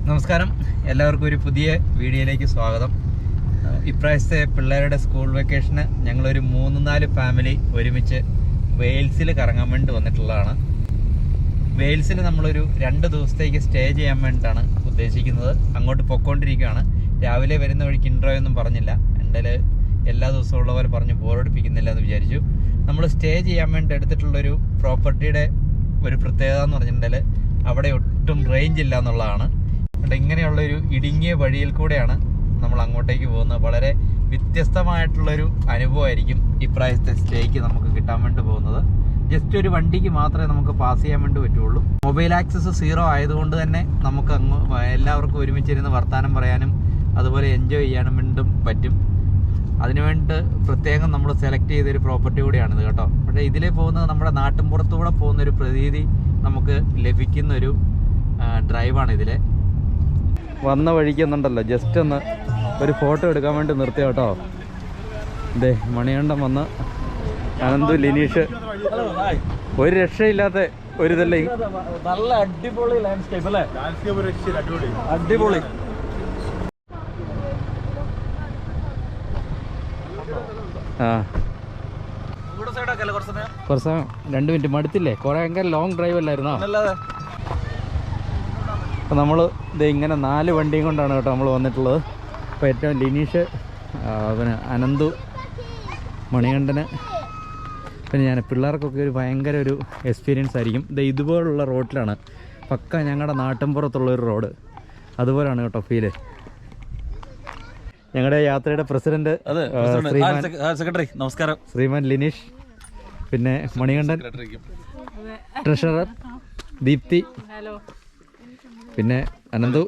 നമസ്കാരം, എല്ലാവർക്കും ഒരു പുതിയ വീഡിയോയിലേക്ക് സ്വാഗതം. ഇപ്രാവശ്യത്തെ പിള്ളേരുടെ സ്കൂൾ വെക്കേഷന് ഞങ്ങളൊരു 3-4 ഫാമിലി ഒരുമിച്ച് വെയിൽസിൽ കറങ്ങാൻ വേണ്ടി വന്നിട്ടുള്ളതാണ്. വെയിൽസിൽ നമ്മളൊരു 2 ദിവസത്തേക്ക് സ്റ്റേ ചെയ്യാൻ വേണ്ടിയിട്ടാണ് ഉദ്ദേശിക്കുന്നത്. അങ്ങോട്ട് പൊയ്ക്കൊണ്ടിരിക്കുകയാണ്. രാവിലെ വരുന്ന വഴിക്ക് ഇൻട്രോ ഒന്നും പറഞ്ഞില്ല. എൻ്റെ എല്ലാ ദിവസവും ഉള്ള പോലെ പറഞ്ഞ് ബോറടിപ്പിക്കുന്നില്ല എന്ന് വിചാരിച്ചു. നമ്മൾ സ്റ്റേ ചെയ്യാൻ വേണ്ടി എടുത്തിട്ടുള്ളൊരു പ്രോപ്പർട്ടിയുടെ ഒരു പ്രത്യേകത എന്ന് പറഞ്ഞിട്ടുണ്ടെങ്കിൽ അവിടെ ഒട്ടും റേഞ്ച് ഇല്ല എന്നുള്ളതാണ്. ഇങ്ങനെയുള്ളൊരു ഇടുങ്ങിയ വഴിയിൽ കൂടെയാണ് നമ്മൾ അങ്ങോട്ടേക്ക് പോകുന്നത്. വളരെ വ്യത്യസ്തമായിട്ടുള്ളൊരു അനുഭവമായിരിക്കും ഇപ്രാവശ്യത്തെ സ്റ്റേക്ക് നമുക്ക് കിട്ടാൻ വേണ്ടി പോകുന്നത്. ജസ്റ്റ് ഒരു വണ്ടിക്ക് മാത്രമേ നമുക്ക് പാസ് ചെയ്യാൻ വേണ്ടി പറ്റുള്ളൂ. മൊബൈൽ ആക്സസ് 0 ആയതുകൊണ്ട് തന്നെ നമുക്ക് എല്ലാവർക്കും ഒരുമിച്ചിരുന്ന് വർത്തമാനം പറയാനും അതുപോലെ എൻജോയ് ചെയ്യാനും വേണ്ടും പറ്റും. അതിനുവേണ്ടി പ്രത്യേകം നമ്മൾ സെലക്ട് ചെയ്തൊരു പ്രോപ്പർട്ടി കൂടിയാണിത് കേട്ടോ. പക്ഷേ ഇതിലേ പോകുന്നത് നമ്മുടെ നാട്ടിൻപുറത്തൂടെ പോകുന്നൊരു പ്രതീതി നമുക്ക് ലഭിക്കുന്നൊരു ഡ്രൈവാണ് ഇതിലെ. വന്ന വഴിക്കുന്നുണ്ടല്ലോ, ജസ്റ്റ് ഒന്ന് ഒരു ഫോട്ടോ എടുക്കാൻ വേണ്ടി നിർത്തിയ കേട്ടോ. ഇതേ മണികണ്ഠൻ വന്ന് അനന്തു ലിനീഷ്, ഒരു രക്ഷയില്ലാത്ത ഒരു ഇതല്ലേ. നല്ല അടിപൊളി ലാൻഡ്സ്കേപ്പ് അല്ലേ? അടിപൊളി. കുറച്ച് സമയം 2 മിനിറ്റ് മടുത്തില്ലേ? കുറെ ഭയങ്കര ലോങ് ഡ്രൈവ് അല്ലായിരുന്നോ? അപ്പോൾ നമ്മൾ ഇത് ഇങ്ങനെ 4 വണ്ടിയും കൊണ്ടാണ് കേട്ടോ നമ്മൾ വന്നിട്ടുള്ളത്. അപ്പോൾ ഏറ്റവും ലിനീഷ്, പിന്നെ അനന്തു, മണികണ്ഠന്, പിന്നെ ഞാൻ പിള്ളേർക്കൊക്കെ ഒരു ഭയങ്കര ഒരു എക്സ്പീരിയൻസ് ആയിരിക്കും. ഇത് ഇതുപോലുള്ള റോഡിലാണ്, പക്ക ഞങ്ങളുടെ നാട്ടിൻപുറത്തുള്ളൊരു റോഡ്, അതുപോലെയാണ് കേട്ടോ ഫീല്. ഞങ്ങളുടെ യാത്രയുടെ പ്രസിഡന്റ് സെക്രട്ടറി, നമസ്കാരം. ശ്രീമാൻ ലിനീഷ്, പിന്നെ മണികണ്ഠൻ ട്രഷറർ, ദീപ്തി, പിന്നെ അനന്തു,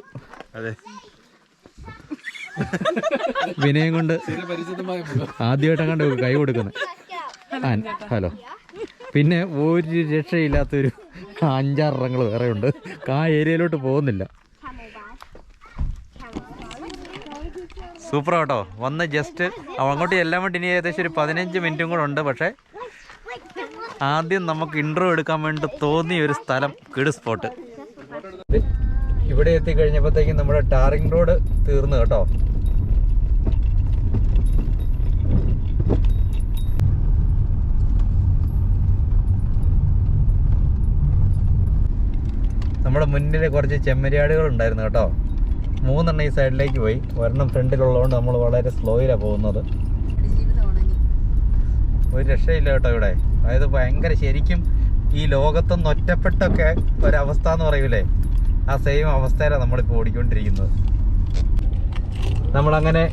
വിനയം കൊണ്ട് ആദ്യമായിട്ടങ്ങാണ്ട് കൈ കൊടുക്കുന്നത്. ഹലോ. പിന്നെ ഒരു രക്ഷയില്ലാത്തൊരു 5-6 ഇറങ്ങൾ വേറെ ഉണ്ട്. ആ ഏരിയയിലോട്ട് പോകുന്നില്ല. സൂപ്പർ കേട്ടോ. വന്ന് ജസ്റ്റ് അങ്ങോട്ട് എല്ലാം വേണ്ടി ഇനി ഏകദേശം ഒരു 15 മിനിറ്റും കൂടെ ഉണ്ട്. പക്ഷേ ആദ്യം നമുക്ക് ഇൻട്രോ എടുക്കാൻ വേണ്ടി തോന്നിയ ഒരു സ്ഥലം, കിഡ് സ്പോട്ട്. ഇവിടെ എത്തിക്കഴിഞ്ഞപ്പോഴത്തേക്കും നമ്മുടെ ടാറിംഗ് റോഡ് തീർന്നു കേട്ടോ. നമ്മുടെ മുന്നിൽ കുറച്ച് ചെമ്മരിയാടുകൾ ഉണ്ടായിരുന്നു കേട്ടോ. 3 ഈ സൈഡിലേക്ക് പോയി. ഒരെണ്ണം ഫ്രണ്ടിലുള്ളതുകൊണ്ട് നമ്മൾ വളരെ സ്ലോയിലാണ് പോകുന്നത്. ഒരു രക്ഷയില്ല കേട്ടോ ഇവിടെ. അതായത് ഭയങ്കര ശരിക്കും ഈ ലോകത്തൊന്ന് ഒറ്റപ്പെട്ടൊക്കെ ഒരവസ്ഥ എന്ന് പറയൂലേ, ആ സെയിം അവസ്ഥയിലാണ് നമ്മളിപ്പോൾ ഓടിക്കൊണ്ടിരിക്കുന്നത്. നമ്മളങ്ങനെ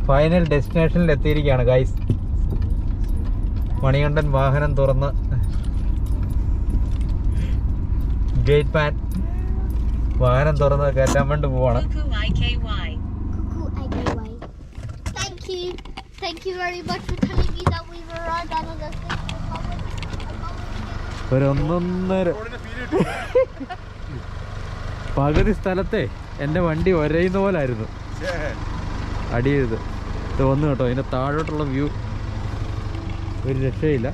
ഫൈനൽ ഡെസ്റ്റിനേഷനിൽ എത്തിയിരിക്കുകയാണ് ഗൈസ്. മണികണ്ഠൻ വാഹനം തുറന്ന് ഗേറ്റ് മാൻ വാഹനം തുറന്ന് കയറ്റാൻ വേണ്ടി പോവാണ്. ഒരു 1.5 പകുതി സ്ഥലത്തെ എൻ്റെ വണ്ടി ഒരയുന്ന പോലായിരുന്നു. അടി ചെയ്ത് ഇത് വന്നു കേട്ടോ. അതിൻ്റെ താഴോട്ടുള്ള വ്യൂ ഒരു രക്ഷയില്ല.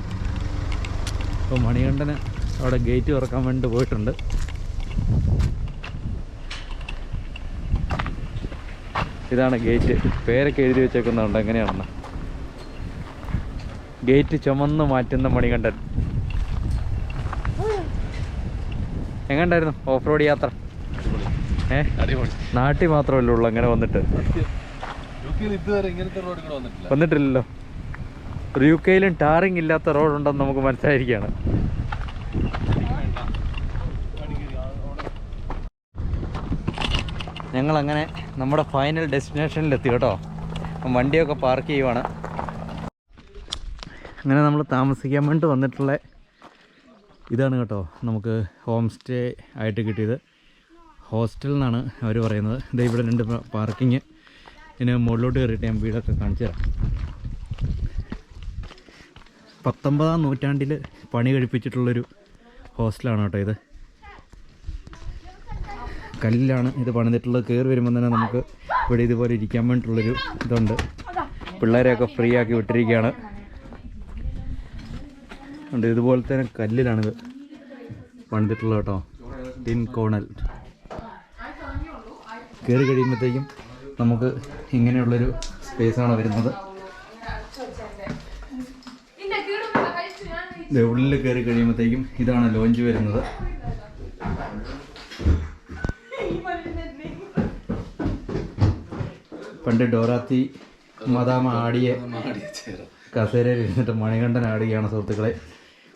അപ്പോൾ മണികണ്ഠന് അവിടെ ഗേറ്റ് തുറക്കാൻ വേണ്ടി പോയിട്ടുണ്ട്. ഇതാണ് ഗേറ്റ്. പേരൊക്കെ എഴുതി വെച്ചേക്കുന്നുണ്ട് എങ്ങനെയാണെന്ന്. ഗേറ്റ് ചുമന്ന് മാറ്റുന്ന മണികണ്ഠൻ. എങ്ങനെയുണ്ടായിരുന്നു ഓഫ് റോഡ് യാത്ര? നാട്ടിൽ മാത്രമല്ലേ ഉള്ളൂ അങ്ങനെ വന്നിട്ട്? വന്നിട്ടില്ലല്ലോ. UK-ലും ടാറിങ് ഇല്ലാത്ത റോഡുണ്ടെന്ന് നമുക്ക് മനസ്സിലായിരിക്കുകയാണ്. ഞങ്ങളങ്ങനെ നമ്മുടെ ഫൈനൽ ഡെസ്റ്റിനേഷനിലെത്തി കേട്ടോ. വണ്ടിയൊക്കെ പാർക്ക് ചെയ്യുവാണ്. അങ്ങനെ നമ്മൾ താമസിക്കാൻ വേണ്ടി വന്നിട്ടുള്ള ഇതാണ് കേട്ടോ നമുക്ക് ഹോം സ്റ്റേ ആയിട്ട് കിട്ടിയത്. ഹോസ്റ്റൽ എന്നാണ് അവർ പറയുന്നത്. ഇത് ഇവിടെ 2 പാർക്കിങ്. ഇതിന് മുകളിലോട്ട് കയറിയിട്ട് ഞാൻ വീടൊക്കെ കാണിച്ചു തരാം. 19-ാം നൂറ്റാണ്ടിൽ പണി കഴിപ്പിച്ചിട്ടുള്ളൊരു ഹോസ്റ്റലാണ് കേട്ടോ ഇത്. കല്ലിലാണ് ഇത് പണിതിട്ടുള്ളത്. കയറി വരുമ്പോൾ തന്നെ നമുക്ക് ഇവിടെ ഇതുപോലെ ഇരിക്കാൻ വേണ്ടിയിട്ടുള്ളൊരു ഇതുണ്ട്. പിള്ളേരെയൊക്കെ ഫ്രീ ആക്കി വിട്ടിരിക്കുകയാണ്. ഇതുപോലെ തന്നെ കല്ലിലാണിത് പണിതിട്ടുള്ളത് കേട്ടോ. Tin Connell. കയറി കഴിയുമ്പോഴത്തേക്കും നമുക്ക് ഇങ്ങനെയുള്ളൊരു സ്പേസാണ് വരുന്നത്. ഉള്ളിൽ കയറി കഴിയുമ്പോഴത്തേക്കും ഇതാണ് ലോഞ്ച് വരുന്നത്. പണ്ട് ഡോറാത്തി മദാമ ആടിയ കസേരയിൽ ഇരുന്നിട്ട് മണികണ്ഠൻ ആടുകയാണ് സുഹൃത്തുക്കളെ.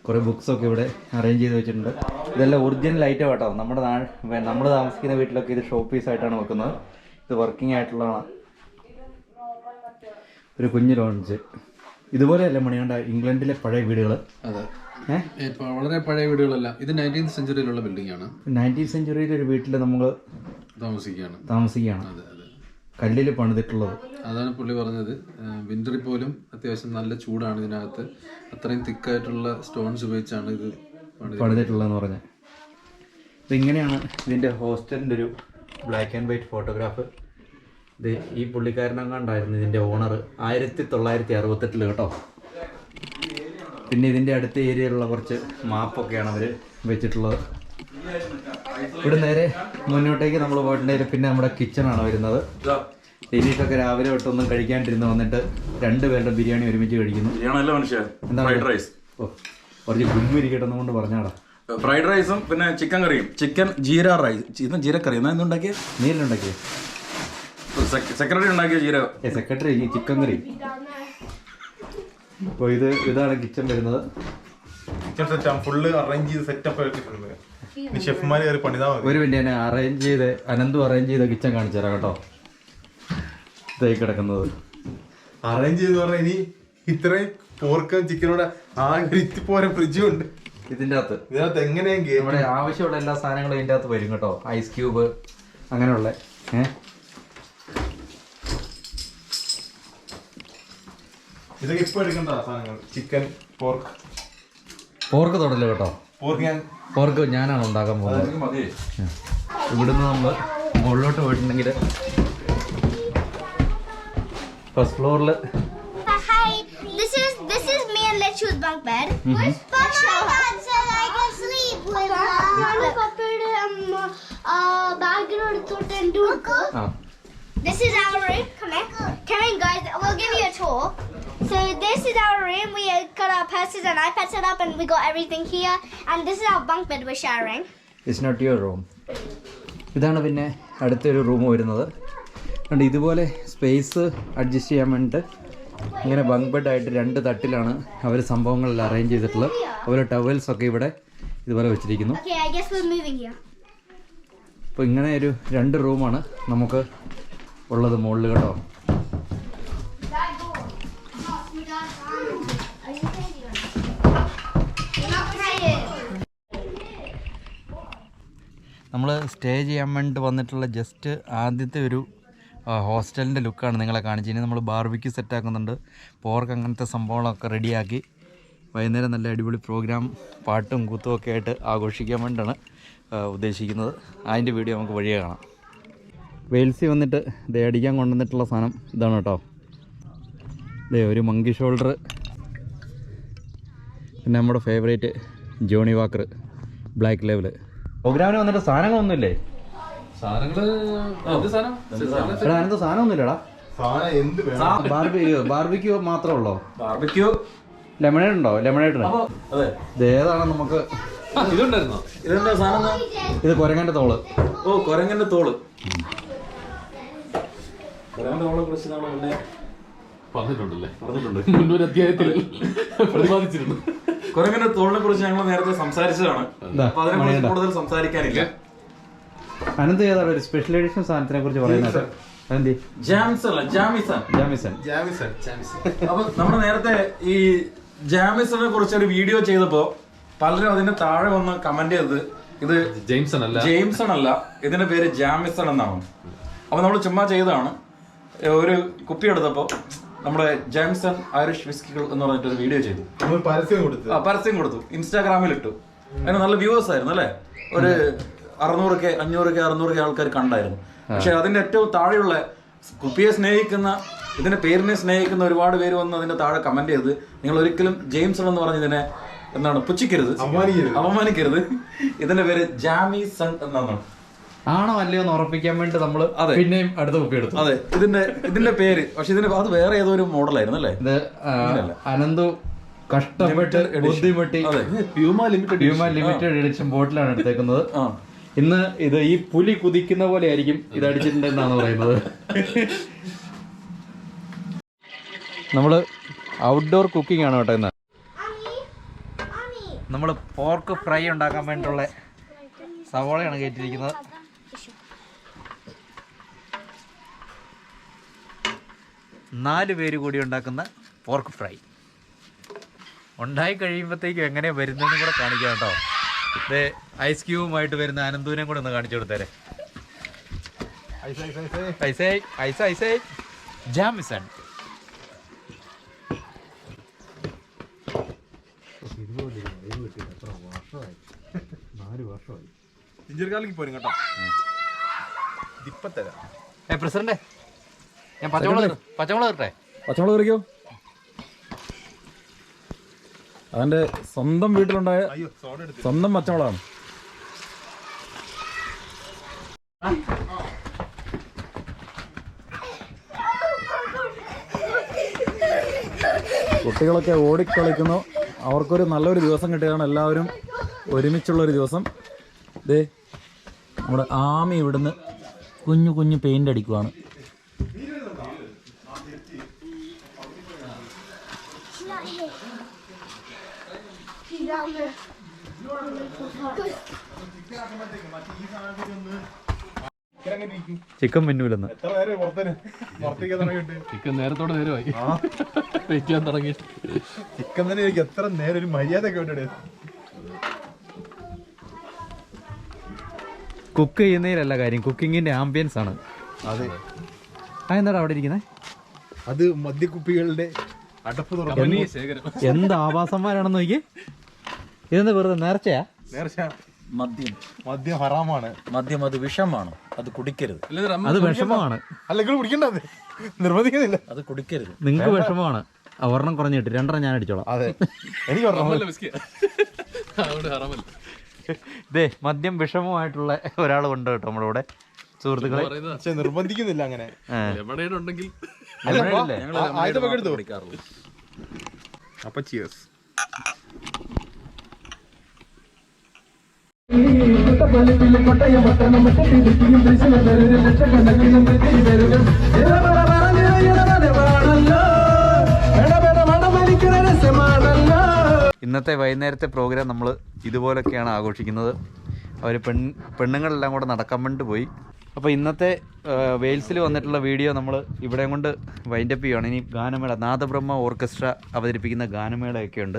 കുറേ ബുക്സൊക്കെ ഇവിടെ അറേഞ്ച് ചെയ്ത് വെച്ചിട്ടുണ്ട്. ഇതെല്ലാം ഒറിജിനൽ ഐറ്റം കേട്ടോ. നമ്മൾ താമസിക്കുന്ന വീട്ടിലൊക്കെ ഇത് ഷോ പീസായിട്ടാണ് വെക്കുന്നത്. ഇത് വർക്കിംഗ് ആയിട്ടുള്ളതാണ്. ഒരു കുഞ്ഞു ലോഞ്ച് ഇതുപോലെയല്ല മണികണ്ഠ ഇംഗ്ലണ്ടിലെ പഴയ വീടുകൾ. അതെ, വളരെ പഴയ വീടുകളല്ല. ഇത് 19th സെഞ്ചുറിയിലുള്ള ബിൽഡിംഗ് ആണ്. 19th സെഞ്ചുറിയിലെ ഒരു വീട്ടിൽ നമ്മൾ താമസിക്കുകയാണ്. അതെ അതെ, കല്ലിൽ പണിതിട്ടുള്ളത്. അതാണ് പുള്ളി പറഞ്ഞത്. വിന്ററിൽ പോലും അത്യാവശ്യം നല്ല ചൂടാണ് ഇതിനകത്ത്. അത്രയും തിക്കായിട്ടുള്ള സ്റ്റോൺസ് ഉപയോഗിച്ചാണ് ഇത് പണിതിട്ടുള്ളതെന്ന് പറഞ്ഞത്. ഇതിങ്ങനെയാണ് ഇതിൻ്റെ ഹോസ്റ്റലിൻ്റെ ഒരു ബ്ലാക്ക് ആൻഡ് വൈറ്റ് ഫോട്ടോഗ്രാഫ്. ഇത് ഈ പുള്ളിക്കാരനെങ്ങാണ്ടായിരുന്നു ഇതിൻ്റെ ഓണർ 1968 കേട്ടോ. പിന്നെ ഇതിൻ്റെ അടുത്ത ഏരിയയിലുള്ള കുറച്ച് മാപ്പൊക്കെയാണ് അവർ വെച്ചിട്ടുള്ളത്. ഇവിടെ നേരെ മുന്നോട്ടേക്ക് നമ്മൾ പോയിട്ടുണ്ടെങ്കിൽ പിന്നെ നമ്മുടെ കിച്ചണാണ് വരുന്നത്. ഡെയിലീഷൊക്കെ രാവിലെ തൊട്ടൊന്നും കഴിക്കാണ്ടിരുന്ന് വന്നിട്ട് 2 പേരുടെ ബിരിയാണി ഒരുമിച്ച് കഴിക്കുന്നു. എന്താണ് കുറച്ച് ഗുമ്മിരിക്കട്ടെ കൊണ്ട് പറഞ്ഞാടാ. ഫ്രൈഡ് റൈസും പിന്നെ ചിക്കൻ കറിയും. ചിക്കൻ ജീര റൈസ്, ജീരക്കറി എന്തുണ്ടാക്കിയ നീലുണ്ടാക്കിയ സെക്രട്ടറി ഉണ്ടാക്കിയ ജീര സെക്രട്ടറി ചിക്കൻ കറി. അപ്പോൾ ഇതാണ് കിച്ചൺ വരുന്നത്. ഫുള്ള് അറേഞ്ച് ചെയ്ത് സെറ്റപ്പ് ആക്കിയിട്ടുണ്ട്. ഷെഫ്മാര് കയറി പണിതാ മതി. ഒരു മിനിറ്റ് തന്നെ അനന്തു അറേഞ്ച് ചെയ്ത കിച്ചൺ കാണിച്ചു തരാം കേട്ടോ. ഇതായി കിടക്കുന്നത് അറേഞ്ച് ചെയ്ത് പറഞ്ഞാൽ ഇനി ഇത്രയും പോർക്കും ചിക്കനോടെ ഇത്തിപ്പോരെ ഫ്രിഡ്ജും ഉണ്ട് ഇതിനകത്ത് എങ്ങനെയെങ്കിലും നമ്മുടെ ആവശ്യമുള്ള എല്ലാ സാധനങ്ങളും ഇതിൻ്റെ അകത്ത് വരും കേട്ടോ. ഐസ് ക്യൂബ് അങ്ങനെയുള്ള ഇതൊക്കെ ഇപ്പൊ എടുക്കേണ്ട സാധനങ്ങൾ. ചിക്കൻ പോർക്ക് തൊടല് കേട്ടോ. പോർക്ക് ഞാനാണ് ഉണ്ടാക്കാൻ പോകുന്നത്. ഇവിടുന്ന് നമ്മൾ മുകളിലോട്ട് പോയിട്ടുണ്ടെങ്കിൽ ഫസ്റ്റ് ഫ്ലോറിൽ This is me and Lechu's bunk bed. But my dad said I can sleep with This is our room. Come in guys, we'll give you a tour. So this is our room. We got our purses and iPads set up and we got everything here. And this is our bunk bed we're sharing. It's not your room. ഇതാണ് പിന്നെ അടുത്തൊരു room വരുന്നത്. അതുകൊണ്ട് ഇതുപോലെ space adjust ചെയ്യാൻ വേണ്ടിയിട്ട് ഇങ്ങനെ bunk ബെഡായിട്ട് 2 തട്ടിലാണ് അവർ സംഭവങ്ങളെല്ലാം അറേഞ്ച് ചെയ്തിട്ടുള്ളത്. അതുപോലെ ടവൽസൊക്കെ ഇവിടെ ഇതുപോലെ വെച്ചിരിക്കുന്നു. അപ്പോൾ ഇങ്ങനെ ഒരു 2 റൂമാണ് നമുക്ക് ഉള്ളത് മുകളിൽ കേട്ടോ. നമ്മൾ സ്റ്റേ ചെയ്യാൻ വേണ്ടി വന്നിട്ടുള്ള ജസ്റ്റ് ആദ്യത്തെ ഒരു ഹോസ്റ്റലിൻ്റെ ലുക്കാണ് നിങ്ങളെ കാണിച്ചു. ഇനി നമ്മൾ ബാർബിക്യൂ സെറ്റാക്കുന്നുണ്ട്. പോർക്ക് അങ്ങനത്തെ സംഭവങ്ങളൊക്കെ റെഡിയാക്കി വൈകുന്നേരം നല്ല അടിപൊളി പ്രോഗ്രാം പാട്ടും കൂത്തും ഒക്കെ ആയിട്ട് ആഘോഷിക്കാൻ വേണ്ടിയാണ് ഉദ്ദേശിക്കുന്നത്. അതിൻ്റെ വീഡിയോ നമുക്ക് വഴിയെ കാണാം. വെയിൽസിൽ വന്നിട്ട് ദേ അടിക്കാൻ കൊണ്ടുവന്നിട്ടുള്ള സാധനം ഇതാണ് കേട്ടോ. ദേ ഒരു മങ്കി ഷോൾഡർ, പിന്നെ നമ്മുടെ favourite Johnnie Walker Black Label. പ്രോഗ്രാമിന് വന്നിട്ട് സാധനങ്ങളൊന്നുമില്ലേ? അതിനകത്ത് സാധനമൊന്നുമില്ലടാ. ബാർബിക്യൂ മാത്രമേ ഉള്ളോ? ബാർബിക്യൂ ലെമണേഡ് ഉണ്ടോ? ലെമണേഡ് ഏതാണ് നമുക്ക്? ഇതുണ്ടായിരുന്നോ? ഇതെന്താ സാധനം? ഇത് കുരങ്ങന്റെ തോള്. ഓ, കുരങ്ങന്റെ തോള്. കുരങ്ങന്റെ തോളെ കുറിച്ച് നമ്മൾ മുന്നേ പറഞ്ഞിട്ടുണ്ട്. മുന്നൊരു അധ്യായത്തിൽ പ്രതിപാദിച്ചിരുന്നു. കുരങ്ങന്റെ തോളിനെ കുറിച്ച് ഞങ്ങൾ നേരത്തെ സംസാരിച്ചതാണ്. അപ്പൊ അതിനെ കുറിച്ച് കൂടുതൽ സംസാരിക്കാനില്ല. അനന്ത് ഏതാണ് ഒരു സ്പെഷ്യൽ എഡിഷൻ സാധനത്തിനെ കുറിച്ച് പറയുന്നത്? അപ്പൊ നമ്മൾ നേരത്തെ ഈ ജാമിസനെ കുറിച്ച് ഒരു വീഡിയോ ചെയ്തപ്പോ പലരും അതിന്റെ താഴെ വന്ന് കമന്റ് ചെയ്തത് ഇത് ജെയിംസൺ അല്ല, ഇതിന്റെ പേര് ജാമിസൺ എന്നാണ്. അപ്പൊ നമ്മൾ ചുമ്മാ ചെയ്തതാണ്. ഒരു കുപ്പി എടുത്തപ്പോ നമ്മുടെ ജാംസൺ ഐറിഷ് വിസ്കികൾ എന്ന് പറഞ്ഞിട്ട് ഒരു വീഡിയോ ചെയ്തു, പരസ്യം കൊടുത്തു, ഇൻസ്റ്റാഗ്രാമിൽ ഇട്ടു. അതിന് നല്ല വ്യൂവേഴ്സ് ആയിരുന്നു അല്ലേ? ഒരു 600K 500K ആൾക്കാർ കണ്ടായിരുന്നു. പക്ഷെ അതിന്റെ ഏറ്റവും താഴെയുള്ള കുപ്പിയെ സ്നേഹിക്കുന്ന, ഇതിന്റെ പേരിനെ സ്നേഹിക്കുന്ന ഒരുപാട് പേര് വന്ന് അതിന്റെ താഴെ കമന്റ് ചെയ്ത്, നിങ്ങൾ ഒരിക്കലും ജെയിംസൺ എന്ന് പറഞ്ഞതിനെ എന്താണ് പുച്ഛിക്കരുത്, അപമാനിക്കരുത്. ഇതിന്റെ പേര് ജാമിസൺ എന്നാണ്. ആണോ അല്ലയോ എന്ന് ഉറപ്പിക്കാൻ വേണ്ടി നമ്മൾ അതെ. പിന്നെയും അടുത്ത കുപ്പി എടുത്തു. അതെ, ഇതിന്റെ പേര് പക്ഷെ അത് വേറെ ഏതോ ഒരു മോഡലായിരുന്നു അല്ലേ? ഇത് അനന്തു കഷ്ടപ്പെട്ട് ബുദ്ധിമുട്ടി പ്യൂമ ലിമിറ്റഡ് എഡിഷൻ ബോട്ടിലാണ് എടുത്തേക്കുന്നത്. ഇന്ന് ഇത് ഈ പുലി കുതിക്കുന്ന പോലെ ആയിരിക്കും ഇത് അടിച്ചിട്ടുണ്ടെന്നാണ് പറയുന്നത്. നമ്മള് ഔട്ട്ഡോർ കുക്കിംഗ് ആണ് കേട്ടോ ഇന്ന്. നമ്മൾ പോർക്ക് ഫ്രൈ ഉണ്ടാക്കാൻ വേണ്ടിയുള്ള സവോളയാണ് കയറ്റിയിരിക്കുന്നത്. നാല് പേര് കൂടി ഉണ്ടാക്കുന്ന പോർക്ക് ഫ്രൈ ഉണ്ടായി കഴിയുമ്പോഴത്തേക്കും എങ്ങനെ വരുന്നതെന്ന് കൂടെ കാണിക്കാം കേട്ടോ. ഇത് ഐസ് ക്യൂബുമായിട്ട് വരുന്ന അനന്തൂനെ കൂടെ ഒന്ന് കാണിച്ചു കൊടുത്തേരെ. ജാമിസൺ പ്രസിഡന്റ് ഞാൻ പച്ചമുളക് ഇട്ടെ. പച്ചമുളക് കറിക്കോ? അവന്റെ സ്വന്തം വീട്ടിലുണ്ടായ സ്വന്തം പച്ചമുളകാണ്. കുട്ടികളൊക്കെ ഓടിക്കളിക്കുന്നു. അവർക്കൊരു നല്ലൊരു ദിവസം കിട്ടിയതാണ്. എല്ലാവരും ഒരുമിച്ചുള്ളൊരു ദിവസം. ദേ നമ്മുടെ ആമി ഇവിടുന്ന് കുഞ്ഞു കുഞ്ഞു പെയിന്റ് അടിക്കുവാണ്. ചിക്കൻ മെന്നുവിലെന്ന് ചിക്കൻ നേരത്തോടെ നേരമായി വെയിറ്റ് ചെയ്യാൻ തുടങ്ങി. ചിക്കൻ തന്നെ എനിക്ക് എത്ര നേരം ഒരു മര്യാദ ഒക്കെ വേണ്ടി. കുക്ക് ചെയ്യുന്നതിലല്ല കാര്യം, കുക്കിങ്ങിന്റെ ആംബിയൻസ് ആണ്. അതെ, അതെന്താടാ അവിടെ ഇരിക്കുന്നത്? അത് മദ്യക്കുപ്പികളുടെ അടപ്പ് തുറന്നു. എന്ത് ആവാസന്മാരാണെന്ന് നോക്കി. ഇതെന്താ വെറുതെ നേർച്ചയാ? മദ്യം ഹറാമാണ്. മദ്യം അത് വിഷമാണ്, അത് കുടിക്കരുത്. അത് വിഷമമാണ്. അല്ല, നിങ്ങൾ കുടിക്കണ്ടത് നിർബന്ധിക്കുന്നില്ല. അത് കുടിക്കരുത്. നിങ്ങൾക്ക് വിഷമമാണ്. ഒരെണ്ണം കുറഞ്ഞിട്ട് രണ്ടെണ്ണം ഞാൻ അടിച്ചോളാം. അതെ, എനിക്ക് ഇതേ മദ്യം വിഷമമായിട്ടുള്ള ഒരാളുണ്ട് കേട്ടോ നമ്മുടെ കൂടെ സുഹൃത്തുക്കളെ. പക്ഷെ നിർബന്ധിക്കുന്നില്ല അങ്ങനെ. ഉണ്ടെങ്കിൽ അപ്പൊ ചിയേഴ്സ്. ഇന്നത്തെ വൈകുന്നേരത്തെ പ്രോഗ്രാം നമ്മൾ ഇതുപോലൊക്കെയാണ് ആഘോഷിക്കുന്നത്. അവർ പെണ്ണുങ്ങളെല്ലാം കൂടെ നടക്കാൻ വേണ്ടി പോയി. അപ്പോൾ ഇന്നത്തെ വെയിൽസിൽ വന്നിട്ടുള്ള വീഡിയോ നമ്മൾ ഇവിടെ കൊണ്ട് വൈൻഡപ്പ് ചെയ്യുകയാണ്. ഇനി ഗാനമേള, നാദബ്രഹ്മ ഓർക്കസ്ട്ര അവതരിപ്പിക്കുന്ന ഗാനമേളയൊക്കെ ഉണ്ട്.